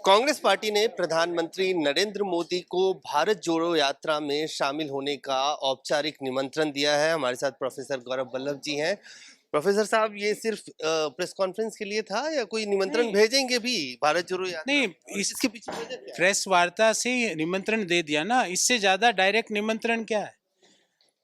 Congress party ने प्रधानमंत्री नरेंद्र मोदी को भारत जोड़ो यात्रा में शामिल होने का औपचारिक निमंत्रण दिया है। हमारे साथ प्रोफेसर गौरव वल्लभ जी हैं। प्रोफेसर साहब, ये सिर्फ प्रेस कॉन्फ्रेंस के लिए था या कोई निमंत्रण नहीं भेजेंगे भी भारत जोड़ो यात्रा नहीं, में? और इस इसके पीछे वजह क्या है? प्रेस वार्ता से ही निमंत्रण दे दिया ना, इससे ज्यादा डायरेक्ट निमंत्रण क्या है।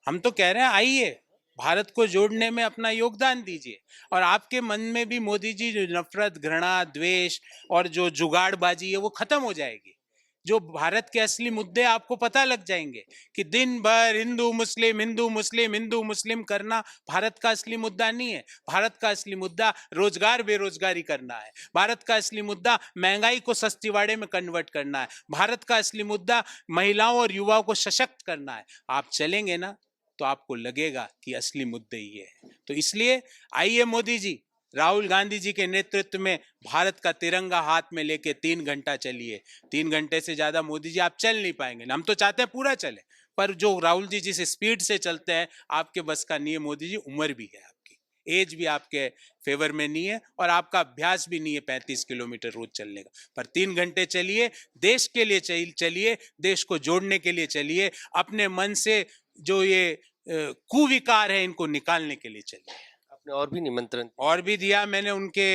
हम तो कह रहे हैं आइए, भारत को जोड़ने में अपना योगदान दीजिए। और आपके मन में भी मोदी जी जो नफरत, घृणा, द्वेष और जो जुगाड़बाजी है वो खत्म हो जाएगी। जो भारत के असली मुद्दे आपको पता लग जाएंगे कि दिन भर हिंदू मुस्लिम हिंदू मुस्लिम हिंदू मुस्लिम करना भारत का असली मुद्दा नहीं है। भारत का असली मुद्दा रोजगार बेरोजगारी करना है। भारत का असली मुद्दा महंगाई को सस्तीवाड़े में कन्वर्ट करना है। भारत का असली मुद्दा महिलाओं और युवाओं को सशक्त करना है। आप चलेंगे ना तो आपको लगेगा कि असली मुद्दे ये है। तो इसलिए आइए मोदी जी, राहुल गांधी जी के नेतृत्व में भारत का तिरंगा हाथ में लेके 3 घंटा चलिए। 3 घंटे से ज्यादा मोदी जी आप चल नहीं पाएंगे। हम तो चाहते हैं पूरा चले, पर जो राहुल जी जिस स्पीड से चलते हैं आपके बस का नहीं है मोदी जी। उम्र भी है आपकी, एज भी आपके फेवर में नहीं है और आपका अभ्यास भी नहीं है 35 किलोमीटर रोज चलने का। पर 3 घंटे चलिए, देश के लिए चलिए, देश को जोड़ने के लिए चलिए। अपने मन से जो ये कुविकार है इनको निकालने के लिए चलिए। आपने और भी निमंत्रण और भी दिया। मैंने उनके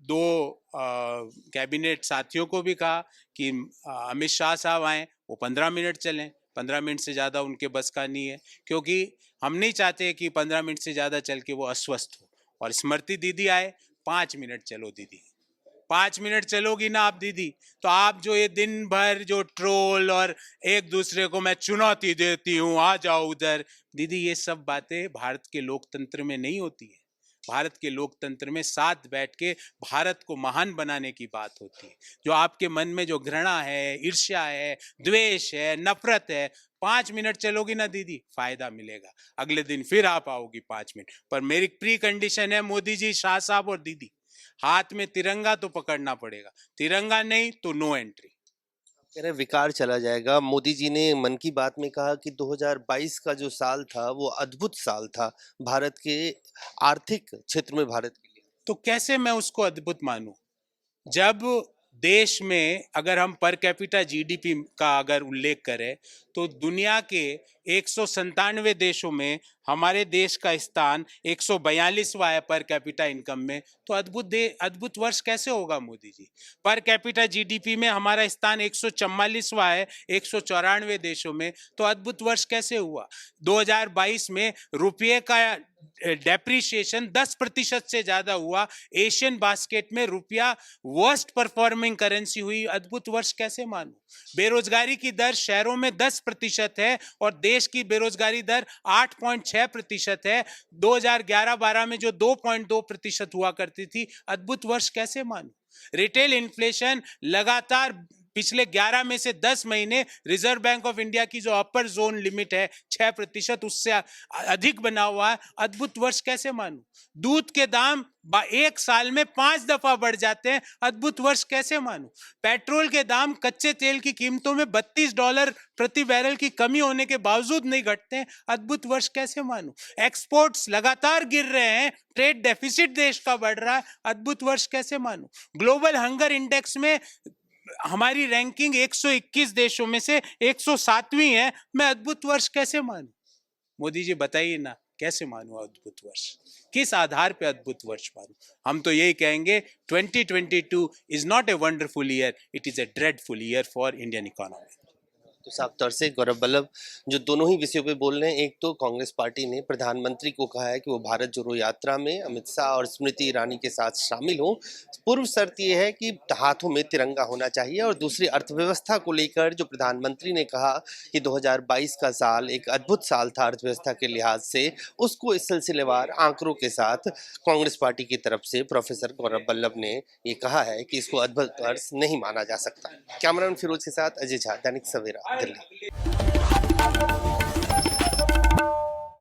2 कैबिनेट साथियों को भी कहा कि अमित शाह साहब आए, वो 15 मिनट चलें। 15 मिनट से ज़्यादा उनके बस का नहीं है, क्योंकि हम नहीं चाहते कि 15 मिनट से ज़्यादा चल के वो अस्वस्थ हो। और स्मृति दीदी आए, 5 मिनट चलो दीदी। 5 मिनट चलोगी ना आप दीदी, तो आप जो ये दिन भर जो ट्रोल और एक दूसरे को मैं चुनौती देती हूँ, आ जाओ उधर, दीदी ये सब बातें भारत के लोकतंत्र में नहीं होती है। भारत के लोकतंत्र में साथ बैठ के भारत को महान बनाने की बात होती है। जो आपके मन में जो घृणा है, ईर्ष्या है, द्वेष है, नफरत है, 5 मिनट चलोगी ना दीदी, फायदा मिलेगा। अगले दिन फिर आप आओगी 5 मिनट। पर मेरी प्री कंडीशन है मोदी जी, शाह साहब और दीदी, हाथ में तिरंगा तो पकड़ना पड़ेगा। तिरंगा नहीं तो नो एंट्री। कह रहे विकार चला जाएगा। मोदी जी ने मन की बात में कहा कि 2022 का जो साल था वो अद्भुत साल था भारत के आर्थिक क्षेत्र में, भारत के लिए। तो कैसे मैं उसको अद्भुत मानूं, जब देश में अगर हम पर कैपिटा जीडीपी का अगर उल्लेख करें तो दुनिया के 197 देशों में हमारे देश का स्थान 142वां है पर कैपिटा इनकम में। तो अद्भुत वर्ष कैसे होगा Modi ji. Per capita GDP में हमारा स्थान 144वां है 194 देशों में। तो अद्भुत वर्ष कैसे हुआ। 2022 में रुपये का डेप्रिसिएशन 10% से ज्यादा हुआ। एशियन बास्केट में रुपया वर्स्ट परफॉर्मिंग करेंसी हुई। अद्भुत वर्ष कैसे मानूं। बेरोजगारी की दर शहरों में 10% है और देश की बेरोजगारी दर 8.6% है। 2011-12 में जो 2.2% हुआ करती थी। अद्भुत वर्ष कैसे मानूं। रिटेल इन्फ्लेशन लगातार पिछले 11 में से 10 महीने रिजर्व बैंक ऑफ इंडिया की जो अपर जोन लिमिट है 6%, उससे अधिक बना हुआ है। अद्भुत वर्ष कैसे मानूं। दूध के दाम 1 साल में 5 दफा बढ़ जाते हैं। अद्भुत वर्ष कैसे मानूं। पेट्रोल के दाम, कच्चे तेल की कीमतों में $32 प्रति बैरल की कमी होने के बावजूद नहीं घटते हैं। अद्भुत वर्ष कैसे मानूं। एक्सपोर्ट्स लगातार गिर रहे हैं, ट्रेड डेफिसिट देश का बढ़ रहा है। अद्भुत वर्ष कैसे मानूं। ग्लोबल हंगर इंडेक्स में हमारी रैंकिंग 121 देशों में से 107वीं है। मैं अद्भुत वर्ष कैसे मानूं। मोदी जी बताइए ना, कैसे मानूं अद्भुत वर्ष। किस आधार पे अद्भुत वर्ष मानूं। हम तो यही कहेंगे 2022 is not a wonderful year, it is a dreadful year for Indian economy. तो साफ तौर से गौरव वल्लभ जो दोनों ही विषयों पे बोल रहे हैं। एक तो कांग्रेस पार्टी ने प्रधानमंत्री को कहा है कि वो भारत जोड़ो यात्रा में अमित शाह और स्मृति ईरानी के साथ शामिल हो। पूर्व शर्त ये है कि हाथों में तिरंगा होना चाहिए। और दूसरी, अर्थव्यवस्था को लेकर जो प्रधानमंत्री ने कहा कि 2022 का साल एक अद्भुत साल था अर्थव्यवस्था के लिहाज से, उसको इस सिलसिलेवार आंकड़ों के साथ कांग्रेस पार्टी की तरफ से प्रोफेसर गौरव वल्लभ ने ये कहा है कि इसको अद्भुत वर्ष नहीं माना जा सकता। कैमरामैन फिरोज के साथ अजय झा, दैनिक सवेरा, दिल्ली।